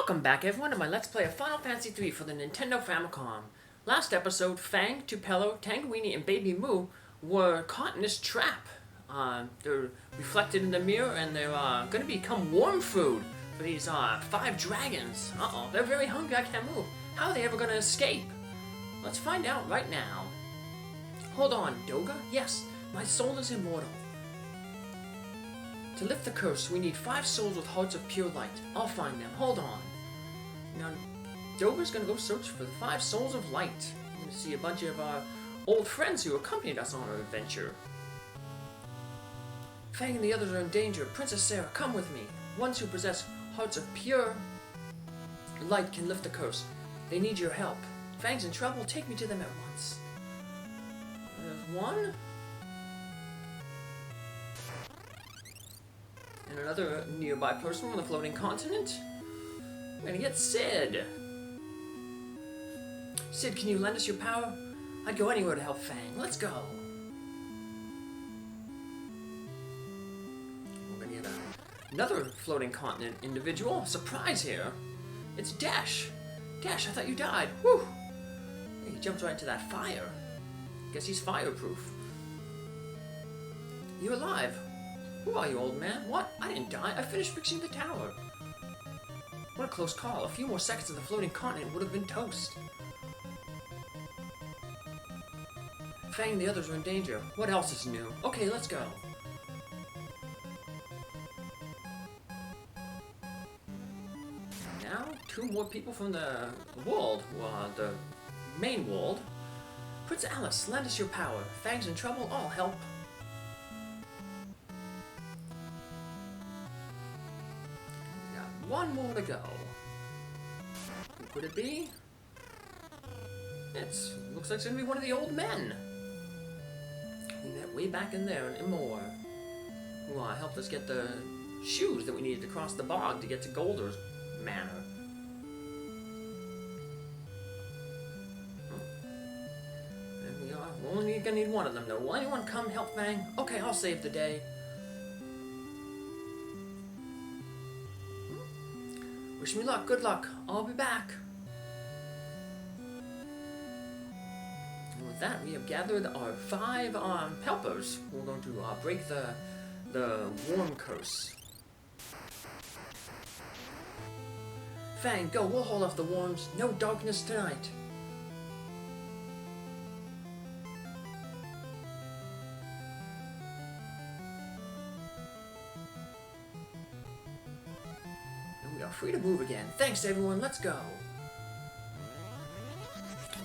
Welcome back everyone to my Let's Play of Final Fantasy III for the Nintendo Famicom. Last episode, Fang, Tupelo, Tangeweenie, and Baby Moo were caught in this trap. They're reflected in the mirror and they're going to become worm food for these 5 dragons. Uh-oh, they're very hungry, I can't move. How are they ever going to escape? Let's find out right now. Hold on, Doga? Yes, my soul is immortal. To lift the curse, we need 5 souls with hearts of pure light. I'll find them. Hold on. Now, Doga's gonna go search for the 5 souls of light. We're gonna see a bunch of old friends who accompanied us on our adventure. Fang and the others are in danger. Princess Sarah, come with me. Ones who possess hearts of pure light can lift the curse. They need your help. Fang's in trouble. Take me to them at once. There's one. And another nearby person from the floating continent. We're gonna get Sid. Sid, can you lend us your power? I'd go anywhere to help Fang. Let's go. We're gonna get another floating continent individual. Surprise here. It's Dash. Dash, I thought you died. Whew. He jumped right into that fire. Guess he's fireproof. You're alive. Who are you, old man? What? I didn't die. I finished fixing the tower. What a close call. A few more seconds of the floating continent would have been toast. Fang and the others are in danger. What else is new? Okay, let's go. Now, 2 more people from the world. The main world. Prince Alice, lend us your power. Fang's in trouble. I'll help. One more to go. Who could it be? Looks like it's gonna be one of the old men. We met way back in there in Imor, who helped us get the shoes that we needed to cross the bog to get to Golder's manor. And we're only gonna need one of them though. Will anyone come help Fang? Okay, I'll save the day. Wish me luck, good luck. I'll be back. And with that, we have gathered our 5 helpers. We're going to break the worm curse. Fang, go, we'll hold off the worms. No darkness tonight. We are free to move again. Thanks everyone, let's go.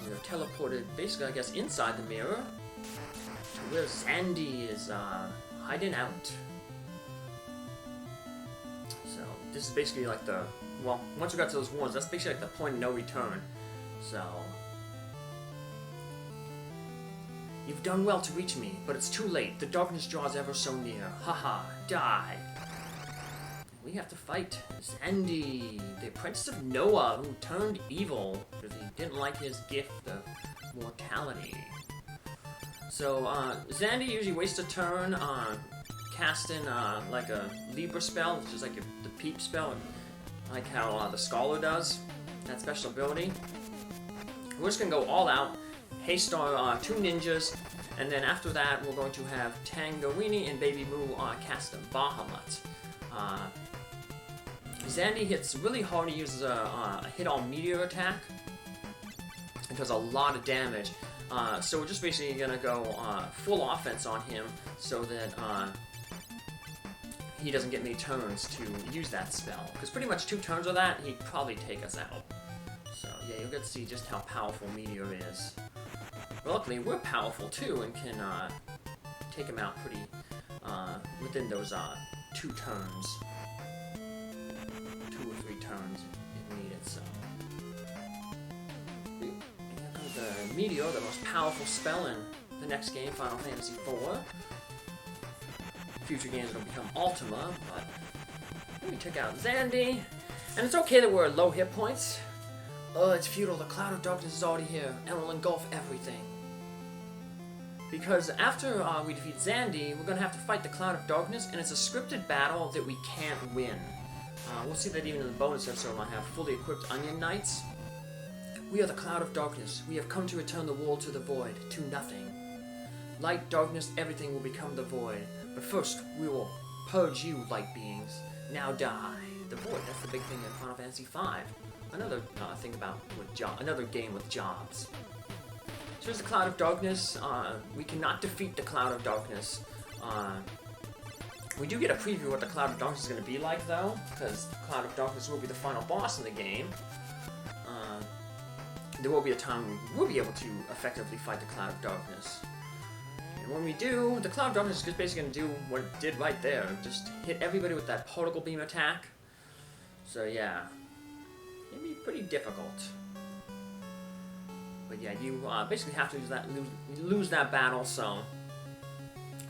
We are teleported basically, I guess, inside the mirror to where Xande is hiding out. So this is basically like once we got to those wards, that's basically like the point of no return. So you've done well to reach me, but it's too late. The darkness draws ever so near. Haha, die. We have to fight Xande, the apprentice of Noah, who turned evil because he didn't like his gift of mortality. So, Xande usually wastes a turn casting like a Libra spell, which is like the peep spell, like how the Scholar does, that special ability. We're just going to go all out, haste our 2 ninjas, and then after that we're going to have Tangeweenie and Baby Moo cast a Bahamut. Xande hits really hard. He uses a hit-all meteor attack. It does a lot of damage. So we're just basically going to go full offense on him so that he doesn't get many turns to use that spell. Because pretty much 2 turns of that, he'd probably take us out. So yeah, you'll get to see just how powerful Meteor is. But luckily, we're powerful too and can take him out pretty within those 2 turns. 2 or 3 turns if needed, so. Here comes the Meteor, the most powerful spell in the next game, Final Fantasy IV. Future games will become Ultima, but we took out Xande. And it's okay that we're at low hit points. Oh, it's futile, the cloud of darkness is already here, and will engulf everything. Because after we defeat Xande, we're going to have to fight the cloud of darkness, and it's a scripted battle that we can't win. We'll see that even in the bonus episode I have fully equipped Onion Knights. We are the Cloud of Darkness. We have come to return the world to the void, to nothing. Light, darkness, everything will become the void. But first, we will purge you, light beings. Now die. The void, that's the big thing in Final Fantasy V. Another thing about another game with jobs. So here's the Cloud of Darkness. We cannot defeat the Cloud of Darkness. We do get a preview of what the Cloud of Darkness is going to be like, though, because the Cloud of Darkness will be the final boss in the game. There will be a time when we'll be able to effectively fight the Cloud of Darkness. And when we do, the Cloud of Darkness is basically going to do what it did right there. Just hit everybody with that particle beam attack. So yeah, it'd be pretty difficult. But yeah, you basically have to lose that battle, so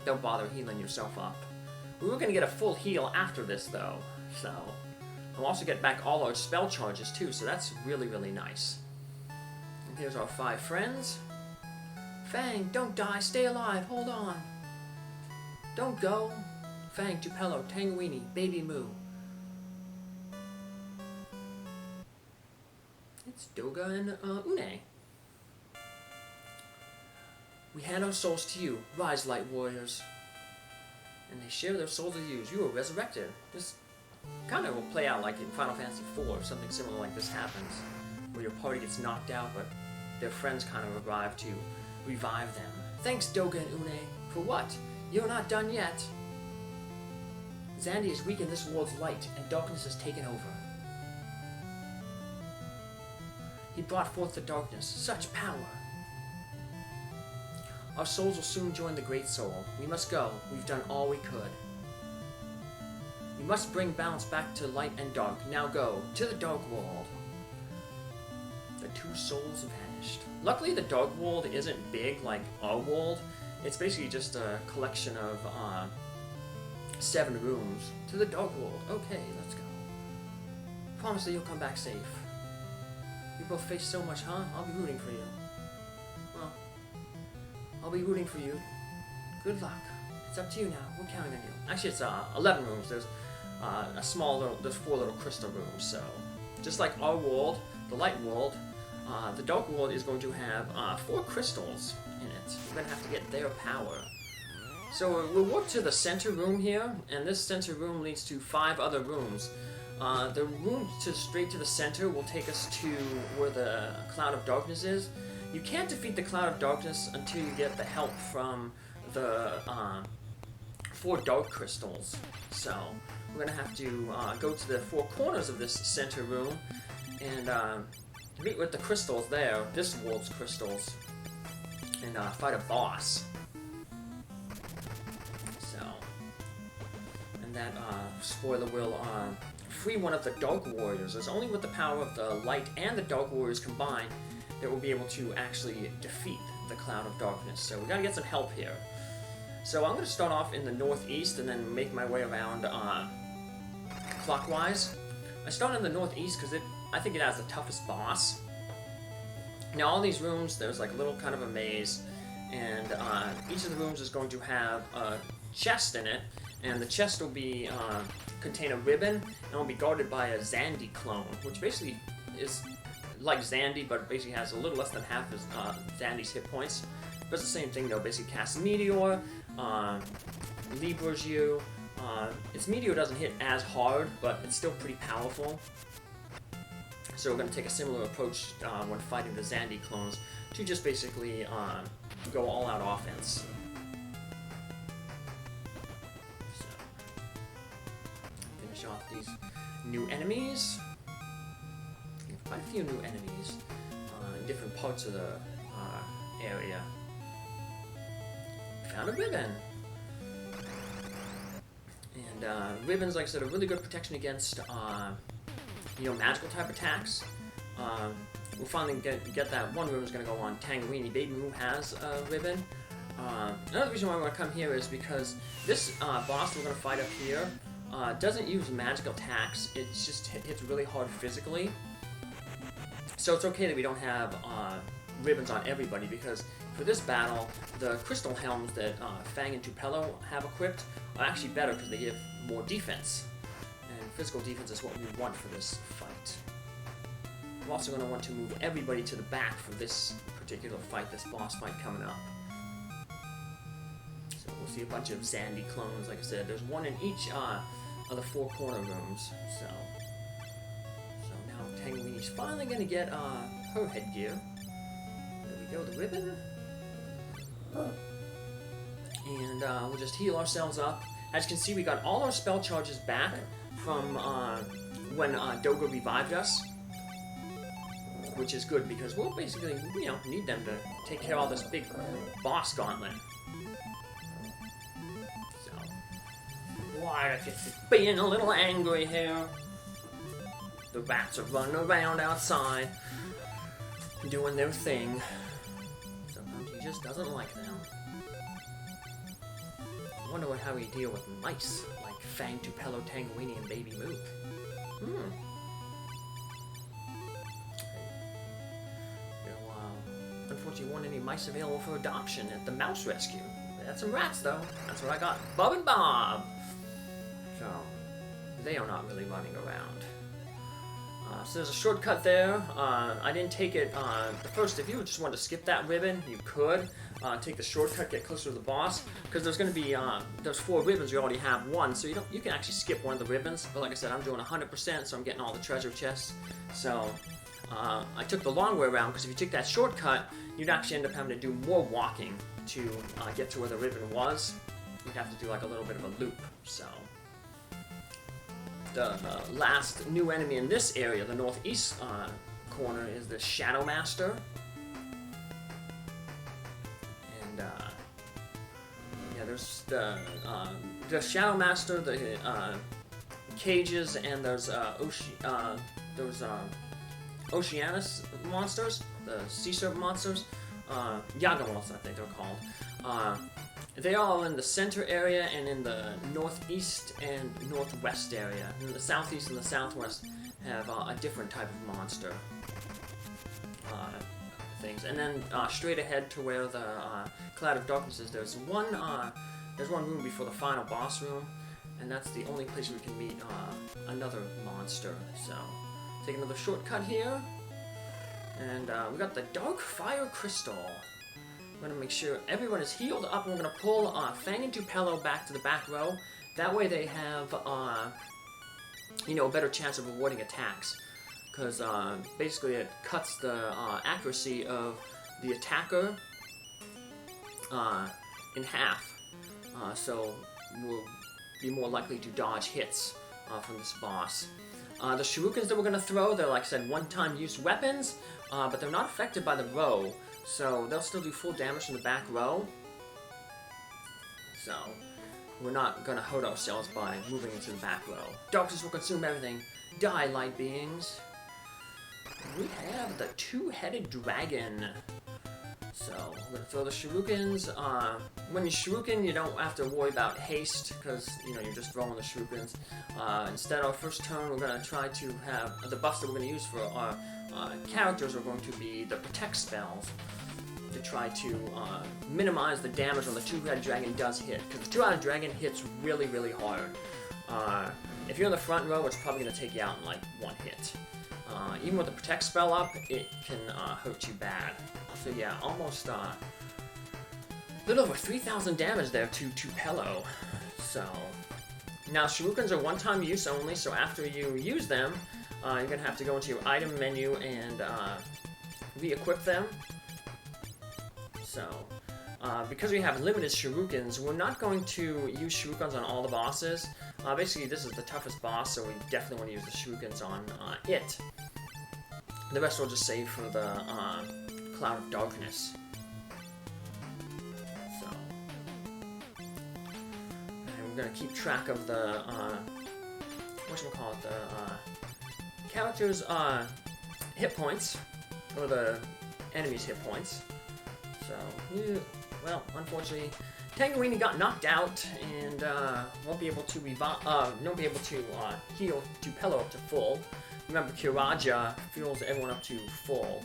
don't bother healing yourself up. We were going to get a full heal after this, though, so we'll also get back all our spell charges, too, so that's really, really nice. And here's our 5 friends. Fang, don't die, stay alive, hold on. Don't go. Fang, Tupelo, Tangeweenie, Baby Moo. It's Doga and Une. We hand our souls to you, rise, light warriors. And they share their souls with you as you are resurrected. This kind of will play out like in Final Fantasy IV, if something similar like this happens, where your party gets knocked out, but their friends kind of arrive to revive them. Thanks, Doga and Une. For what? You're not done yet. Xande is weakened this world's light, and darkness has taken over. He brought forth the darkness, such power. Our souls will soon join the Great Soul. We must go. We've done all we could. We must bring balance back to light and dark. Now go. To the Dark World. The 2 souls have vanished. Luckily, the Dark World isn't big like our world. It's basically just a collection of 7 rooms. To the Dark World. Okay, let's go. Promise that you'll come back safe. You both face so much, huh? I'll be rooting for you. Well, I'll be rooting for you. Good luck. It's up to you now. We're counting on you. Actually, it's 11 rooms. There's there's 4 little crystal rooms. So, just like our world, the light world, the dark world is going to have 4 crystals in it. We're going to have to get their power. So we'll walk to the center room here, and this center room leads to 5 other rooms. The room straight to the center will take us to where the Cloud of Darkness is. You can't defeat the Cloud of Darkness until you get the help from the 4 dark crystals. So we're going to have to go to the 4 corners of this center room and meet with the crystals there, this world's crystals, and fight a boss. So, and that spoiler will free one of the Dark Warriors. It's only with the power of the Light and the Dark Warriors combined that we'll be able to actually defeat the Cloud of Darkness. So we gotta get some help here. So I'm gonna start off in the northeast and then make my way around clockwise. I start in the northeast because I think it has the toughest boss. Now all these rooms, there's like a little kind of a maze, and each of the rooms is going to have a chest in it, and the chest will be contain a ribbon, and will be guarded by a Xande clone, which basically is like Xande, but basically has a little less than half of Xande's hit points. But it's the same thing though, basically casts Meteor, Libras you. Its Meteor doesn't hit as hard, but it's still pretty powerful. So we're going to take a similar approach when fighting the Xande clones to just basically go all-out offense. So, finish off these new enemies. We have quite a few new enemies in different parts of the area. Found a ribbon! And ribbons, like I said, are really good protection against magical type attacks. We'll finally get that one ribbon is going to go on Tangeweenie. Baby Moo has a ribbon. Another reason why I want to come here is because this boss we're going to fight up here doesn't use magical attacks. It just hits really hard physically. So it's okay that we don't have ribbons on everybody, because for this battle, the crystal helms that Fang and Tupelo have equipped are actually better because they give more defense. And physical defense is what we want for this fight. I'm also going to want to move everybody to the back for this particular fight, this boss fight coming up. So we'll see a bunch of Xande clones, like I said. There's one in each of the 4 corner rooms. So now Tangeweenie's finally going to get her headgear. There we go, the ribbon. And we'll just heal ourselves up. As you can see, we got all our spell charges back from when Doga revived us. Which is good, because we'll basically, need them to take care of all this big boss gauntlet. So, why are you being a little angry here? The rats are running around outside, doing their thing. Sometimes he just doesn't like them. I wonder how we deal with mice, like Fang, Tupelo, Tangeweenie, and Baby Moo. Unfortunately, weren't any mice available for adoption at the mouse rescue. We had some rats, though. That's what I got. Bub and Bob! So, they are not really running around. So there's a shortcut there. I didn't take it the first. If you just wanted to skip that ribbon, you could. Take the shortcut, get closer to the boss. Because there's going to be, there's 4 ribbons, you already have 1. So you can actually skip one of the ribbons. But like I said, I'm doing 100%, so I'm getting all the treasure chests. So, I took the long way around, because if you took that shortcut, you'd actually end up having to do more walking to get to where the ribbon was. You'd have to do like a little bit of a loop, so. The last new enemy in this area, the northeast corner, is the Shadow Master. And, yeah, there's the Shadow Master, the cages, and there's Oceanus monsters, the sea serpent monsters, Yagamos, I think they're called. They are all in the center area and in the northeast and northwest area. In the southeast and the southwest have a different type of monster things. And then straight ahead to where the Cloud of Darkness is, there's one room before the final boss room, and that's the only place we can meet another monster. So. Take another shortcut here, and we got the Dark Fire Crystal. We're gonna make sure everyone is healed up, and we're gonna pull Fang and Tupelo back to the back row. That way they have, a better chance of avoiding attacks. Because basically it cuts the accuracy of the attacker in half. So we'll be more likely to dodge hits from this boss. The shurikens that we're going to throw, they're, like I said, one-time use weapons, but they're not affected by the row, so they'll still do full damage from the back row. So, we're not going to hurt ourselves by moving into the back row. Darkness will consume everything. Die, light beings. We have the 2-headed dragon. So, we're going to throw the shurikens. When you shuriken, you don't have to worry about haste, because, you're just throwing the shurikens. Instead, our first turn, we're going to try to have the buffs that we're going to use for our characters are going to be the protect spells, to try to minimize the damage when the 2-headed dragon does hit, because the 2-headed dragon hits really, really hard. If you're in the front row, it's probably going to take you out in, like, 1 hit. Even with the protect spell up, it can hurt you bad. So yeah, almost a little over 3,000 damage there to Tupelo. So now shurikens are one-time use only, so after you use them, you're gonna have to go into your item menu and re-equip them. So because we have limited shurikens, we're not going to use shurikens on all the bosses. Basically, this is the toughest boss, so we definitely want to use the shurikens on it. The rest we'll just save for the Cloud of Darkness. So, and we're gonna keep track of the the characters' hit points, or the enemy's hit points. So, well, unfortunately, Tangeweenie got knocked out and won't be able to heal Tupelo up to full. Remember, Kiraja heals everyone up to full.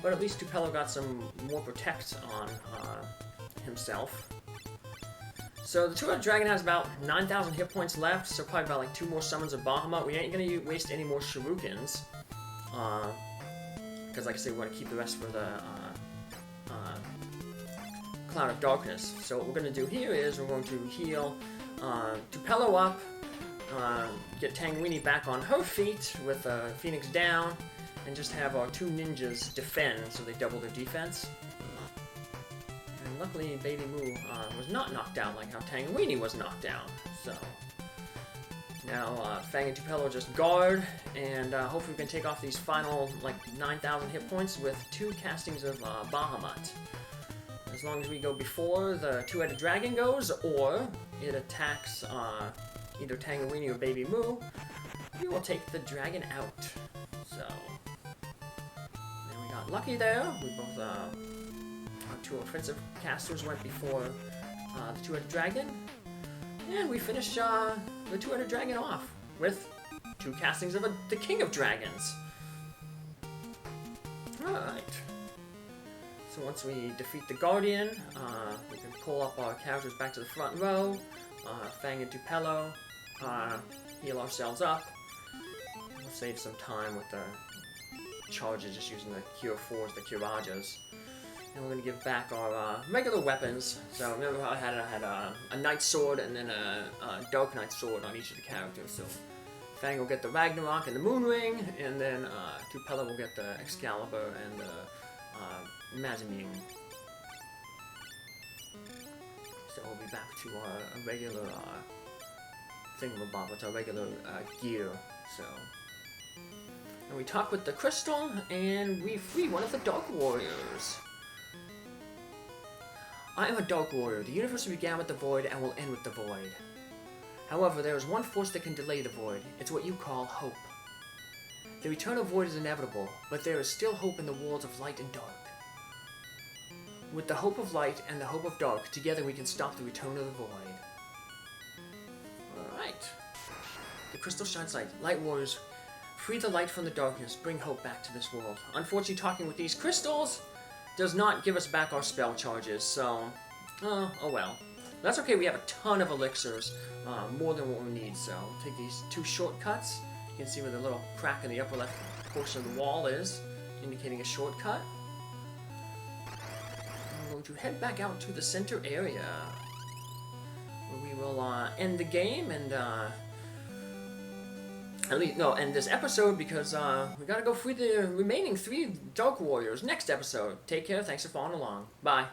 But at least Tupelo got some more protect on himself. So the two-headed dragon has about 9,000 hit points left, so probably about like 2 more summons of Bahamut. We ain't gonna waste any more shurikens. Because like I said, we want to keep the rest for the Cloud of Darkness. So what we're going to do here is we're going to heal Tupelo up, get Tangeweenie back on her feet with Phoenix down, and just have our 2 ninjas defend so they double their defense. And luckily Baby Moo was not knocked out like how Tangeweenie was knocked down. So now Fang and Tupelo just guard, and hopefully we can take off these final like 9,000 hit points with 2 castings of Bahamut. As long as we go before the two-headed dragon goes, or it attacks either Tangeweenie or Baby Moo, we will take the dragon out. So, and we got lucky there. We both, our 2 offensive casters went before the two-headed dragon, and we finished the two-headed dragon off with 2 castings of the King of Dragons. Alright. So once we defeat the Guardian, we can pull up our characters back to the front row, Fang and Tupelo, heal ourselves up. We'll save some time with the charges, just using the Cure 4s, the Curajas. And we're going to give back our regular weapons. So remember how I had a Knight Sword and then a Dark Knight Sword on each of the characters. So Fang will get the Ragnarok and the Moon Ring, and then Tupelo will get the Excalibur and the Mazimune. So we'll be back to our regular thingamabob, it's our regular gear. So, and we talk with the crystal, and we free one of the Dark Warriors. I am a Dark Warrior. The universe began with the void and will end with the void. However, there is one force that can delay the void. It's what you call hope. The return of void is inevitable, but there is still hope in the worlds of light and dark. With the hope of light and the hope of dark, together we can stop the return of the void. Alright. The crystal shines light. Light warriors, free the light from the darkness, bring hope back to this world. Unfortunately, talking with these crystals does not give us back our spell charges, so, oh well. That's okay, we have a ton of elixirs, more than what we need, so take these 2 shortcuts. You can see where the little crack in the upper left portion of the wall is, indicating a shortcut. I'm going to head back out to the center area, where we will end the game and end this episode, because we gotta go free the remaining 3 Dark Warriors next episode. Take care, thanks for following along. Bye.